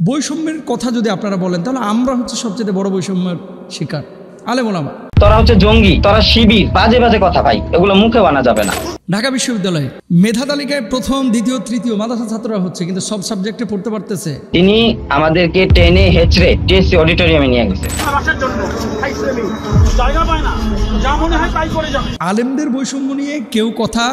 বৈষম্যের কথা যদি আপনারা বলেন তাহলে আমরা হচ্ছে সবচেয়ে বড় বৈষম্যের শিকার আলেম ওলামা। তোরা হচ্ছে জঙ্গি, তোরা শিবির, বাজে বাজে কথা ভাই, এগুলো মুখে বানা যাবে না। ঢাকা বিশ্ববিদ্যালয়ে মেধা তালিকায় প্রথম, দ্বিতীয়, তৃতীয় মাদ্রাসা ছাত্ররা হচ্ছে, কিন্তু সব সাবজেক্টে পড়তে পারতেছে। তিনি আমাদেরকে টেনে হেঁচড়ে টিএসসি অডিটোরিয়ামে নিয়ে গেছে। আলেমদের বৈষম্য নিয়ে কেউ কথা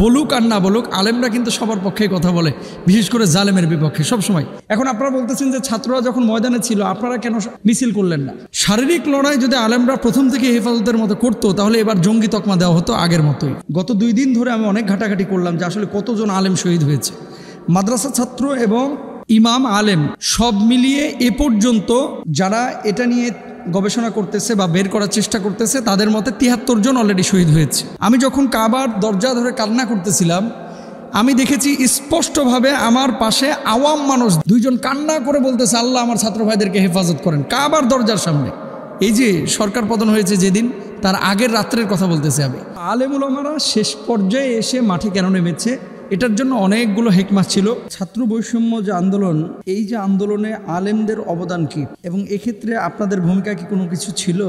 বলুক আর না বলুক, আলেমরা কিন্তু সবার পক্ষে কথা বলে, বিশেষ করে জালেমের বিপক্ষে সবসময়। এখন আপনারা বলতেছেন যে ছাত্ররা যখন ময়দানে ছিল আপনারা কেন মিছিল করলেন না? শারীরিক লড়াই যদি আলেমরা প্রথম থেকে হেফাজতের মতো করতো তাহলে এবার জঙ্গি তকমা দেওয়া হতো আগের মতোই। গত 2 দিন ধরে আমি অনেক ঘাটাঘাটি করলাম যে আসলে কতজন আলেম শহীদ হয়েছে। মাদ্রাসা ছাত্র এবং ইমাম আলেম সব মিলিয়ে এ পর্যন্ত যারা এটা নিয়ে গবেষণা করতেছে বা বের করার চেষ্টা করতেছে তাদের মতে 73 জন অলরেডি শহীদ হয়েছে। আমি যখন কাবার দরজা ধরে কান্না করতেছিলাম আমি দেখেছি স্পষ্টভাবে আমার পাশে আওয়াম মানুষ 2 জন কান্না করে বলতেছে, আল্লাহ আমার ছাত্র ভাইদেরকে হেফাজত করেন, কাবার দরজার সামনে। এই যে সরকার পতন হয়েছে যেদিন, তার আগের রাত্রের কথা বলতেছে আমি। আলেম ওলামারা শেষ পর্যায়ে এসে মাঠে কেন নেমেছে, এটার জন্য অনেকগুলো হিকমত ছিল। ছাত্র বৈষম্য যে আন্দোলন, এই যে আন্দোলনে আলেমদের অবদান কি এবং এক্ষেত্রে আপনাদের ভূমিকা কি কোনো কিছু ছিল?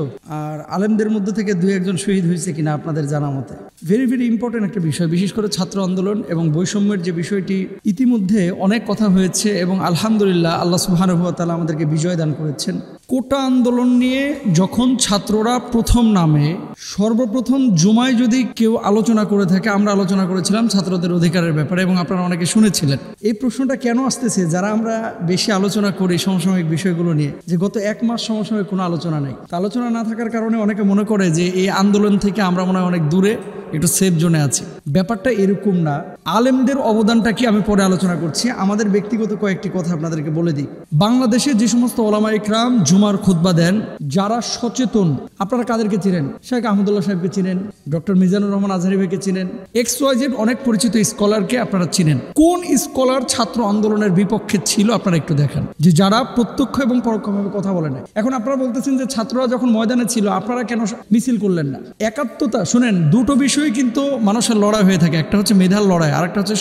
আর আলেমদের মধ্যে থেকে 2-1 জন শহীদ হয়েছে কিনা আপনাদের জানা মতে? ভেরি ভেরি ইম্পর্টেন্ট একটা বিষয়, বিশেষ করে ছাত্র আন্দোলন এবং বৈষম্যের যে বিষয়টি ইতিমধ্যে অনেক কথা হয়েছে এবং আলহামদুলিল্লাহ আল্লাহ সুবহানাহু ওয়া তাআলা আমাদেরকে বিজয় দান করেছেন। কোটা আন্দোলন নিয়ে যখন ছাত্ররা প্রথম নামে, সর্বপ্রথম জুমায় যদি কেউ আলোচনা করে থাকে, আমরা আলোচনা করেছিলাম ছাত্রদের অধিকারের ব্যাপারে এবং আপনারা অনেকে শুনেছিলেন। এই প্রশ্নটা কেন আসতেছে যারা আমরা বেশি আলোচনা করি সমসাময়িক বিষয়গুলো নিয়ে, যে গত 1 মাস সমসাময়িক কোনো আলোচনা নেই। আলোচনা না থাকার কারণে অনেকে মনে করে যে এই আন্দোলন থেকে আমরা মনে হয় অনেক দূরে, একটু সেফ জোনে আছি। ব্যাপারটা এরকম না। আলেমদের অবদানটা কি আমি পরে আলোচনা করছি, আমাদের ব্যক্তিগত কয়েকটি কথা আপনাদেরকে বলে দিই। বাংলাদেশে যে সমস্ত ওলামা ইকরাম জুমার খুতবা দেন, যারা সচেতন, আপনারা কাদেরকে চিনেন? শেখ আহমদুল্লাহ সাহেবকে চিনেন, ডক্টর মিজানুর রহমান আজহারি ভাইকে চিনেন, XYZ অনেক পরিচিত স্কলারকে আপনারা চিনেন। কোন স্কলার ছাত্র আন্দোলনের বিপক্ষে ছিল আপনারা একটু দেখান, যে যারা প্রত্যক্ষ এবং পরোক্ষভাবে কথা বলে না। এখন আপনারা বলতেছেন যে ছাত্ররা যখন ময়দানে ছিল আপনারা কেন মিছিল করলেন না? একাত্মতা, শুনেন, দুটো বিষয় কিন্তু মানুষের লড়াই হয়ে থাকে। একটা হচ্ছে মেধার লড়াই, আর একটা হচ্ছে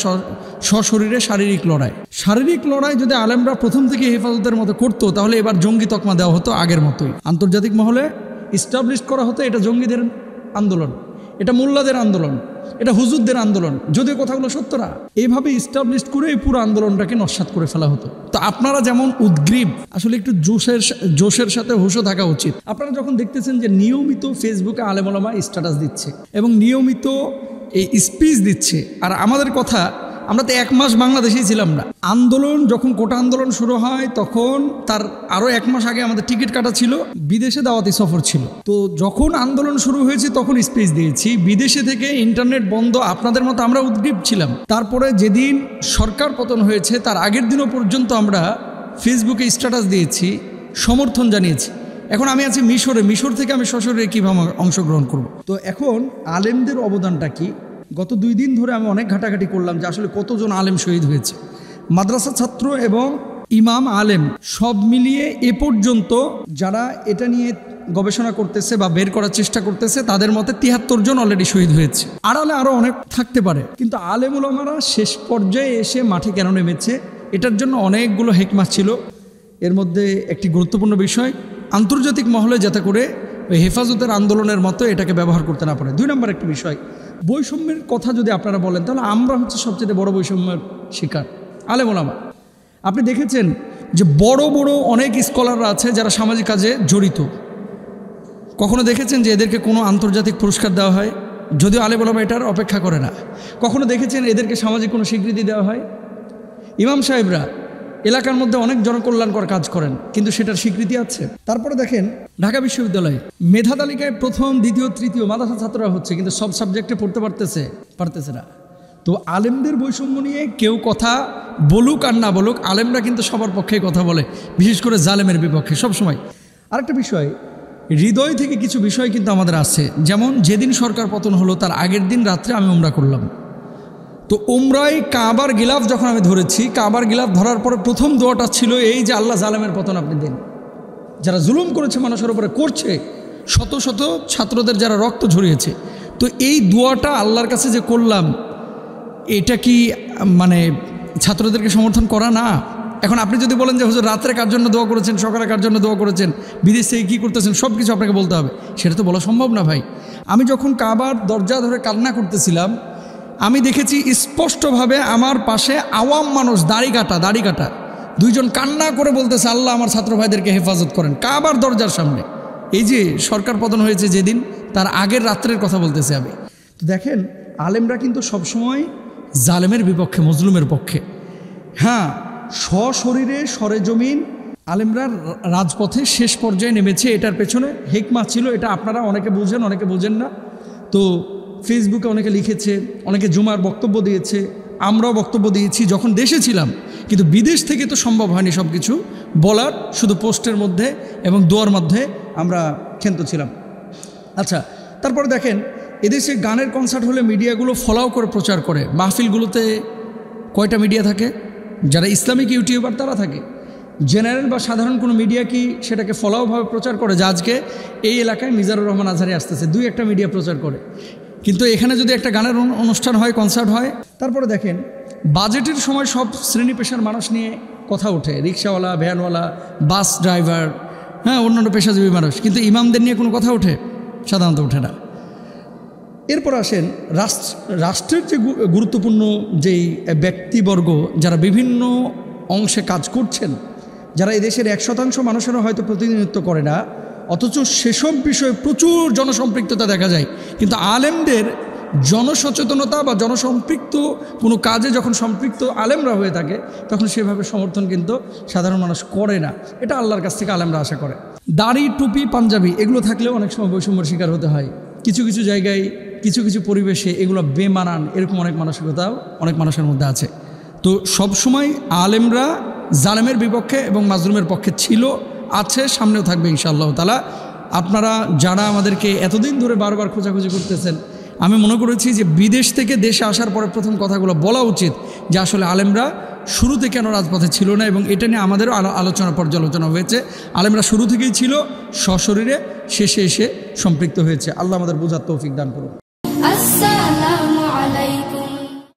সশরীরে শারীরিক লড়াই। শারীরিক লড়াই যদি আলেমরা প্রথম থেকে হেফাজতের মতো করতো তাহলে এবার জঙ্গি তকমা দেওয়া হতো আগের মতোই। আন্তর্জাতিক মহলে ইস্টাবলিশ করা হতো এটা জঙ্গিদের আন্দোলন, এটা মোল্লাদের আন্দোলন, এটা হুজুরদের আন্দোলন, যদিও কথাগুলো সত্য না। এইভাবে ইস্টাবলিশ করে এই পুরো আন্দোলনটাকে নস্যাৎ করে ফেলা হতো। তো আপনারা যেমন উদ্গ্রীব, আসলে একটু জোশের সাথে হুঁশও থাকা উচিত। আপনারা যখন দেখতেছেন যে নিয়মিত ফেসবুকে আলেম ওলামা স্ট্যাটাস দিচ্ছে এবং নিয়মিত এই স্পিচ দিচ্ছে, আর আমাদের কথা, আমরা তো 1 মাস বাংলাদেশেই ছিলাম না। আন্দোলন যখন কোটা আন্দোলন শুরু হয় তখন তার আরো 1 মাস আগে আমাদের টিকিট কাটা ছিল, বিদেশে দাওয়াতি সফর ছিল। তো যখন আন্দোলন শুরু হয়েছে তখন স্পিচ দিয়েছি, বিদেশে থেকে ইন্টারনেট বন্ধ, আপনাদের মতো আমরা উদ্গ্রীব ছিলাম। তারপরে যেদিন সরকার পতন হয়েছে তার আগের দিনও পর্যন্ত আমরা ফেসবুকে স্ট্যাটাস দিয়েছি, সমর্থন জানিয়েছি। এখন আমি আছি মিশর থেকে আমি সশরীরে কীভাবে অংশগ্রহণ করব? তো এখন আলেমদের অবদানটা কি? গত 2 দিন ধরে আমি অনেক ঘাটাঘাটি করলাম যে আসলে কতজন আলেম শহীদ হয়েছে। মাদ্রাসা ছাত্র এবং ইমাম আলেম সব মিলিয়ে এ পর্যন্ত যারা এটা নিয়ে গবেষণা করতেছে বা বের করার চেষ্টা করতেছে তাদের মতে 73 জন অলরেডি শহীদ হয়েছে। আড়ালে আরও অনেক থাকতে পারে, কিন্তু আলেম ওলামারা শেষ পর্যায়ে এসে মাঠে কেন নেমেছে, এটার জন্য অনেকগুলো হিকমত ছিল। এর মধ্যে একটি গুরুত্বপূর্ণ বিষয়, আন্তর্জাতিক মহলে যাতে করে ওই হেফাজতের আন্দোলনের মতো এটাকে ব্যবহার করতে না পারে। 2 নম্বর একটি বিষয়, বৈষম্যের কথা যদি আপনারা বলেন তাহলে আমরা হচ্ছে সবচেয়ে বড় বৈষম্যের শিকার আলেম ওলামা। আপনি দেখেছেন যে বড় বড় অনেক স্কলাররা আছে যারা সামাজিক কাজে জড়িত। কখনো দেখেছেন যে এদেরকে কোনো আন্তর্জাতিক পুরস্কার দেওয়া হয়? যদিও আলেম ওলামা এটার অপেক্ষা করে না। কখনো দেখেছেন এদেরকে সামাজিক কোনো স্বীকৃতি দেওয়া হয়? ইমাম সাহেবরা এলাকার মধ্যে অনেক জনকল্যাণকর কাজ করেন, কিন্তু সেটার স্বীকৃতি আছে? তারপরে দেখেন ঢাকা বিশ্ববিদ্যালয়ে মেধা তালিকায় প্রথম, দ্বিতীয়, তৃতীয় মাদ্রাসা ছাত্ররা হচ্ছে, কিন্তু সব সাবজেক্টে পড়তে পারতেছে না। তো আলেমদের বৈষম্য নিয়ে কেউ কথা বলুক আর না বলুক, আলেমরা কিন্তু সবার পক্ষে কথা বলে, বিশেষ করে জালেমের বিপক্ষে সবসময়। আরেকটা বিষয়, হৃদয় থেকে কিছু বিষয় কিন্তু আমাদের আছে। যেমন যেদিন সরকার পতন হলো তার আগের দিন রাত্রে আমি উমরা করলাম। তো উমরায় কাবার গিলাফ যখন আমি ধরেছি, কাবার গিলাফ ধরার পরে প্রথম দোয়াটা ছিল এই যে আল্লাহ জালেমের পতন আপনি দেন। যারা জুলুম করেছে মানুষের উপরে, করছে, শত শত ছাত্রদের যারা রক্ত ঝরিয়েছে, তো এই দোয়াটা আল্লাহর কাছে যে করলাম, এটা কি মানে ছাত্রদেরকে সমর্থন করা না? এখন আপনি যদি বলেন যে হুজুর রাত্রে কার জন্য দোয়া করেছেন, সকালে কার জন্য দোয়া করেছেন, বিদেশ থেকে কী করতেছেন, সব কিছু আপনাকে বলতে হবে, সেটা তো বলা সম্ভব না ভাই। আমি যখন কাবার দরজা ধরে কান্না করতেছিলাম, আমি দেখেছি স্পষ্টভাবে আমার পাশে আওয়াম মানুষ দাড়ি কাটা দুইজন কান্না করে বলতেছে, আল্লাহ আমার ছাত্র ভাইদেরকে হেফাজত করেন, কাবার দরজার সামনে। এই যে সরকার পতন হয়েছে যেদিন, তার আগের রাত্রের কথা বলতেছে আমি। তো দেখেন, আলেমরা কিন্তু সবসময় জালেমের বিপক্ষে, মজলুমের পক্ষে। হ্যাঁ, সশরীরে সরেজমিন আলেমরা রাজপথে শেষ পর্যায়ে নেমেছে। এটার পেছনে হিকমা ছিল, এটা আপনারা অনেকে বুঝেন, অনেকে বুঝেন না। তো ফেসবুকে অনেকে লিখেছে, অনেকে জুমার বক্তব্য দিয়েছে, আমরাও বক্তব্য দিয়েছি যখন দেশে ছিলাম। কিন্তু বিদেশ থেকে তো সম্ভব হয়নি সব কিছু বলার, শুধু পোস্টের মধ্যে এবং দোয়ার মধ্যে আমরা ক্ষান্ত ছিলাম। আচ্ছা, তারপরে দেখেন, এদেশে গানের কনসার্ট হলে মিডিয়াগুলো ফলাও করে প্রচার করে। মাহফিলগুলোতে কয়টা মিডিয়া থাকে? যারা ইসলামিক ইউটিউবার তারা থাকে। জেনারেল বা সাধারণ কোনো মিডিয়া কি সেটাকে ফলাওভাবে প্রচার করে যে আজকে এই এলাকায় মিজানুর রহমান আজহারি আসতেছে? দুই একটা মিডিয়া প্রচার করে। কিন্তু এখানে যদি একটা গানের অনুষ্ঠান হয়, কনসার্ট হয়, তারপরে দেখেন বাজেটের সময় সব শ্রেণী পেশার মানুষ নিয়ে কথা ওঠে, রিক্সাওয়ালা, ভ্যানওয়ালা, বাস ড্রাইভার, হ্যাঁ, অন্যান্য পেশাজীবী মানুষ। কিন্তু ইমামদের নিয়ে কোনো কথা ওঠে? সাধারণত ওঠে না। এরপর আসেন রাষ্ট্রের যে গুরুত্বপূর্ণ যেই ব্যক্তিবর্গ যারা বিভিন্ন অংশে কাজ করছেন, যারা এই দেশের 1% মানুষেরও হয়তো প্রতিনিধিত্ব করে না, অথচ সেসব বিষয়ে প্রচুর জনসম্পৃক্ততা দেখা যায়। কিন্তু আলেমদের জনসচেতনতা বা জনসম্পৃক্ত কোনো কাজে যখন সম্পৃক্ত আলেমরা হয়ে থাকে, তখন সেভাবে সমর্থন কিন্তু সাধারণ মানুষ করে না। এটা আল্লাহর কাছ থেকে আলেমরা আশা করে। দাড়ি, টুপি, পাঞ্জাবি এগুলো থাকলেও অনেক সময় বৈষম্যের শিকার হতে হয়। কিছু কিছু জায়গায়, কিছু কিছু পরিবেশে এগুলো বেমানান, এরকম অনেক মানসিকতাও অনেক মানুষের মধ্যে আছে। তো সবসময় আলেমরা জালেমের বিপক্ষে এবং মাজলুমের পক্ষে ছিল, আছে, সামনেও থাকবে ইনশাআল্লাহ তাআলা। আপনারা যারা আমাদেরকে এতদিন ধরে বারবার খোঁজাখুঁজি করতেছেন, আমি মনে করেছি যে বিদেশ থেকে দেশে আসার পরে প্রথম কথাগুলো বলা উচিত যে আসলে আলেমরা শুরুতে কেন রাজপথে ছিল না, এবং এটা নিয়ে আমাদেরও আলোচনা পর্যালোচনা হয়েছে। আলেমরা শুরু থেকেই ছিল, সশরীরে শেষে এসে সম্পৃক্ত হয়েছে। আল্লাহ আমাদের বোঝার তৌফিক দান করুন।